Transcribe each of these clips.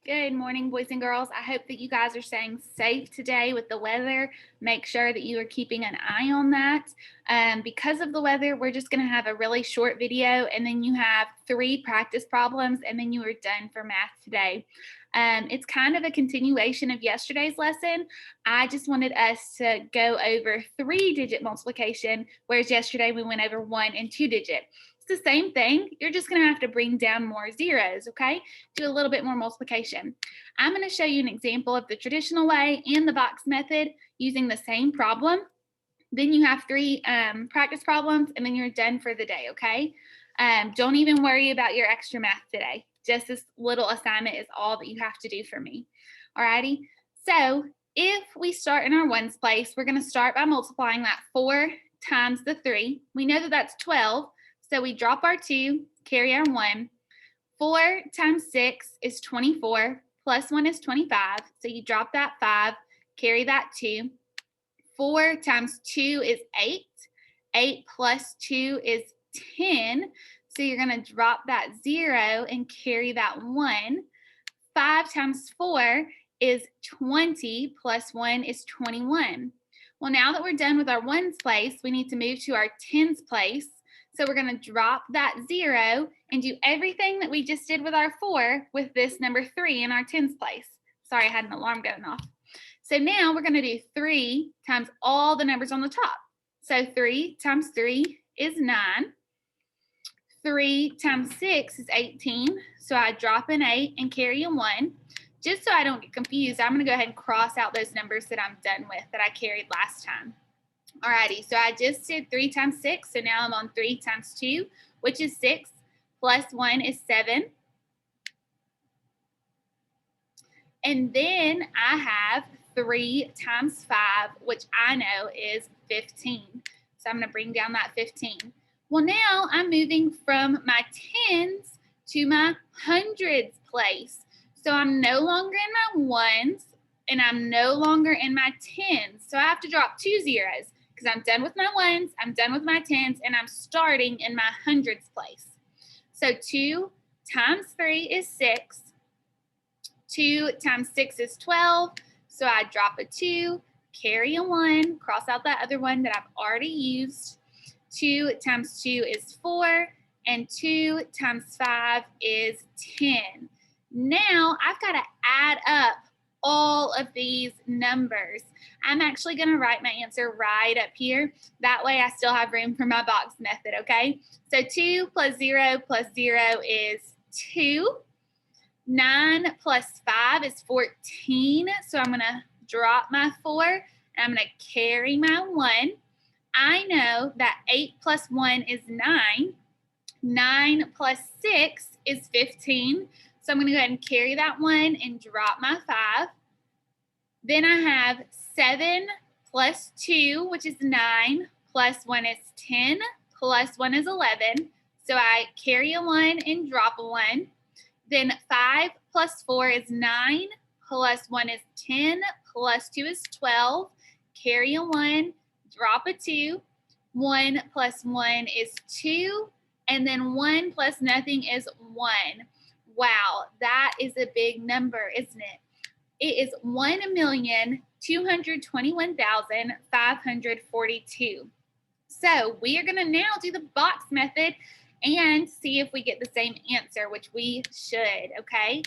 Good morning, boys and girls. I hope that you guys are staying safe today with the weather. Make sure that you are keeping an eye on that. Because of the weather, we're just going to have a really short video, and then you have 3 practice problems, and then you are done for math today. It's kind of a continuation of yesterday's lesson. I just wanted us to go over 3-digit multiplication, whereas yesterday we went over 1 and 2-digit. It's the same thing. You're just going to have to bring down more zeros, okay? Do a little bit more multiplication. I'm going to show you an example of the traditional way and the box method using the same problem. Then you have 3 practice problems, and then you're done for the day, okay? Don't even worry about your extra math today. Just this little assignment is all that you have to do for me. Alrighty? So if we start in our ones place, we're going to start by multiplying that 4 times the 3. We know that that's 12, so we drop our 2, carry our 1. 4 times 6 is 24, plus 1 is 25, so you drop that 5, carry that 2. 4 times 2 is 8. 8 plus 2 is 10, so you're going to drop that 0 and carry that 1. 5 times 4 is 20, plus 1 is 21. Well, now that we're done with our ones place, we need to move to our tens place. So we're going to drop that 0 and do everything that we just did with our 4 with this number 3 in our tens place. Sorry, I had an alarm going off. So now we're going to do 3 times all the numbers on the top. So 3 times 3 is 9. 3 times 6 is 18. So I drop an 8 and carry a 1. Just so I don't get confused, I'm going to go ahead and cross out those numbers that I'm done with that I carried last time. Alrighty, so I just did 3 times 6, so now I'm on 3 times 2, which is 6, plus 1 is 7. And then I have 3 times 5, which I know is 15. So I'm going to bring down that 15. Well, now I'm moving from my tens to my hundreds place. So I'm no longer in my ones, and I'm no longer in my tens. So I have to drop 2 zeros because I'm done with my ones, I'm done with my tens, and I'm starting in my hundreds place. So 2 times 3 is 6. 2 times 6 is 12. So I drop a 2, carry a 1, cross out that other one that I've already used. 2 times 2 is 4, and 2 times 5 is 10. Now I've got to add up all of these numbers. I'm actually going to write my answer right up here. That way I still have room for my box method, okay? So 2 plus 0 is 2. 9 plus 5 is 14. So I'm going to drop my 4 and I'm going to carry my 1. I know that 8 plus 1 is 9. 9 plus 6 is 15. So I'm going to go ahead and carry that 1 and drop my 5. Then I have 7 plus 2, which is 9, plus 1 is 10, plus 1 is 11. So I carry a 1 and drop a 1. Then 5 plus 4 is 9, plus 1 is 10, plus 2 is 12. Carry a 1, drop a 2. 1 plus 1 is 2, and then 1 plus nothing is 1. Wow, that is a big number, isn't it? It is 1,221,542. So we are going to now do the box method and see if we get the same answer, which we should, okay?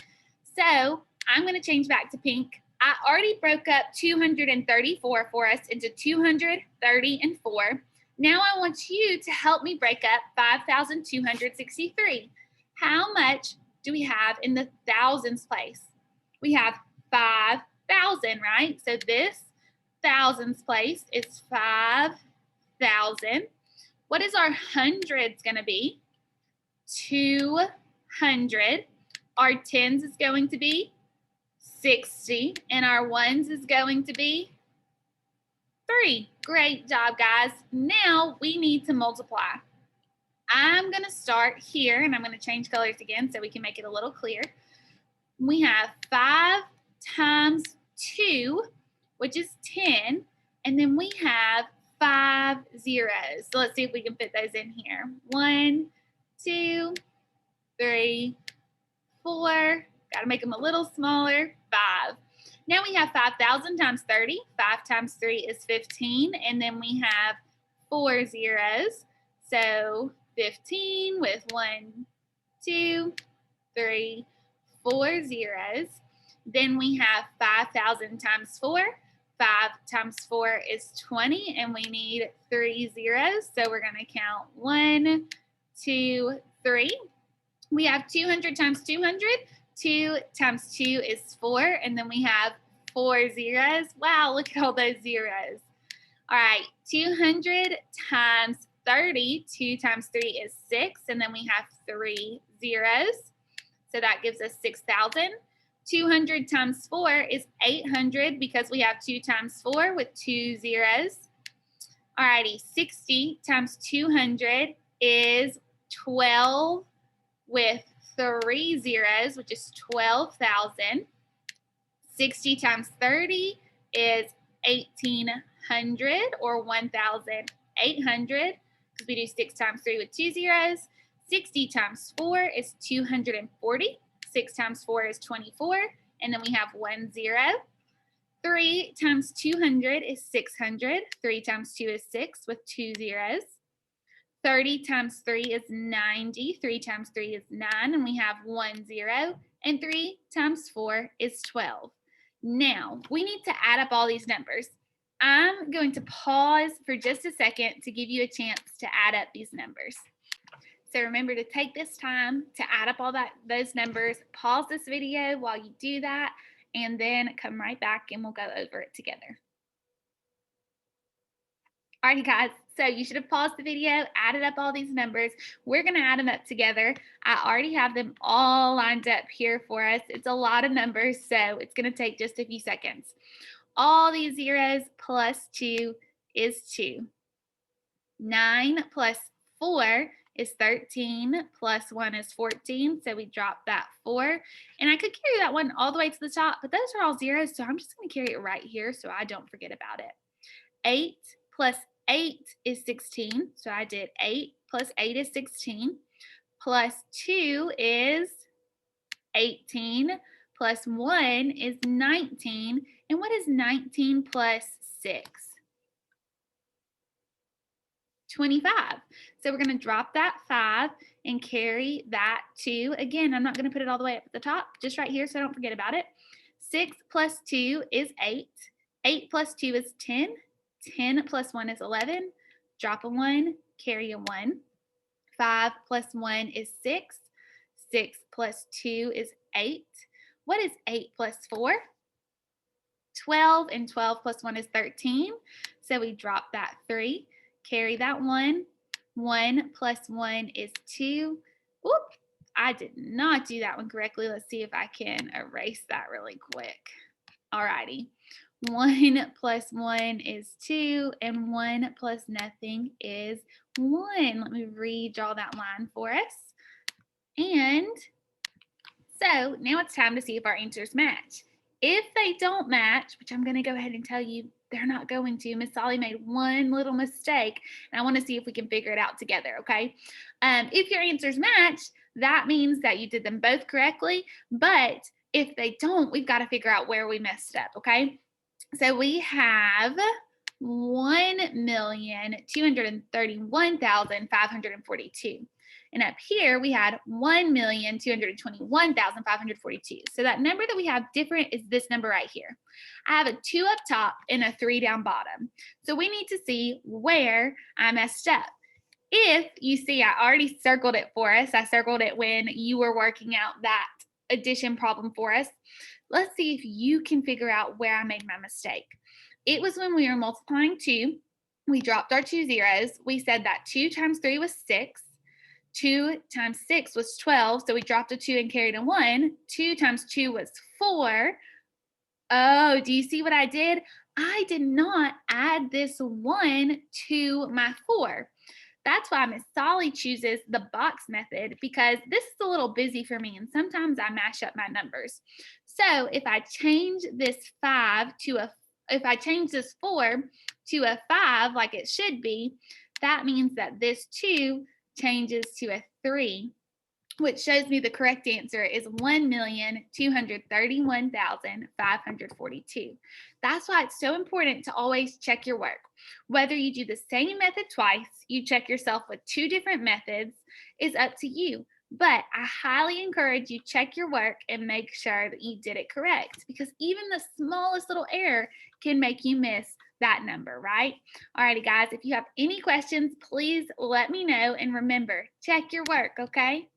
So I'm going to change back to pink. I already broke up 234 for us into 230 and 4. Now I want you to help me break up 5,263. How much do we have in the thousands place? We have 5,000, right? So this thousands place is 5,000. What is our hundreds going to be? 200. Our tens is going to be 60. And our ones is going to be 3. Great job, guys. Now we need to multiply. I'm going to start here, and I'm going to change colors again so we can make it a little clear. We have 5 times 2, which is 10. And then we have 5 zeros. So let's see if we can fit those in here. 1, 2, 3, 4, Got to make them a little smaller. 5. Now we have 5,000 times 30. 5 times 3 is 15. And then we have 4 zeros. So 15 with 1, 2, 3, 4 zeros. Then we have 5,000 times 4. 5 times 4 is 20, and we need 3 zeros. So we're going to count 1, 2, 3. We have 200 times 200. 2 times 2 is 4, and then we have 4 zeros. Wow, look at all those zeros. All right, 200 times 30. 2 times 3 is 6, and then we have 3 zeros. So that gives us 6,000. 200 times 4 is 800 because we have 2 times 4 with 2 zeros. Alrighty, 60 times 200 is 12 with 3 zeros, which is 12,000. 60 times 30 is 1,800 or 1,800 because we do 6 times 3 with 2 zeros. 60 times 4 is 240. 6 times 4 is 24, and then we have 1 zero. 3 times 200 is 600. 3 times 2 is 6 with 2 zeros. 30 times 3 is 90. 3 times 3 is 9, and we have 1 zero. And 3 times 4 is 12. Now, we need to add up all these numbers. I'm going to pause for just a second to give you a chance to add up these numbers. So remember to take this time to add up all those numbers. Pause this video while you do that, and then come right back and we'll go over it together. Alrighty guys, so you should have paused the video, added up all these numbers. We're gonna add them up together. I already have them all lined up here for us. It's a lot of numbers, so it's gonna take just a few seconds. All these zeros plus 2 is 2. 9 plus 4 is 13, plus 1 is 14, so we drop that 4. And I could carry that one all the way to the top, but those are all zeros, so I'm just going to carry it right here so I don't forget about it. 8 plus 8 is 16, so I did 8 plus 8 is 16, plus 2 is 18, plus 1 is 19, and what is 19 plus 6? 25. So we're going to drop that 5 and carry that 2. Again, I'm not going to put it all the way up at the top, just right here so I don't forget about it. 6 plus 2 is 8. 8 plus 2 is 10. 10 plus 1 is 11. Drop a 1, carry a 1. 5 plus 1 is 6. 6 plus 2 is 8. What is 8 plus 4? 12, and 12 plus 1 is 13. So we drop that 3. Carry that 1. 1 plus 1 is 2. Oop, I did not do that one correctly. Let's see if I can erase that really quick. Alrighty. 1 plus 1 is 2, and 1 plus nothing is 1. Let me redraw that line for us. And so now it's time to see if our answers match. If they don't match, which I'm going to go ahead and tell you they're not going to, Miss Solly made one little mistake, and I want to see if we can figure it out together, okay? If your answers match, that means that you did them both correctly, but if they don't, we've got to figure out where we messed up, okay? So we have 1,231,542. And up here, we had 1,221,542. So that number that we have different is this number right here. I have a 2 up top and a 3 down bottom. So we need to see where I messed up. If you see, I already circled it for us. I circled it when you were working out that addition problem for us. Let's see if you can figure out where I made my mistake. It was when we were multiplying 2. We dropped our 2 zeros. We said that 2 times 3 was 6. 2 times 6 was 12, so we dropped a 2 and carried a 1. 2 times 2 was 4. Oh, do you see what I did? I did not add this 1 to my 4. That's why Miss Solly chooses the box method, because this is a little busy for me and sometimes I mash up my numbers. So if I change this 4 to a 5 like it should be, that means that this 2 changes to a 3. which shows me the correct answer is 1,231,542. That's why it's so important to always check your work. Whether you do the same method twice, you check yourself with two different methods, is up to you. But I highly encourage you check your work and make sure that you did it correct, because even the smallest little error can make you miss that number, right? Alrighty, guys, if you have any questions, please let me know. And remember, check your work, okay?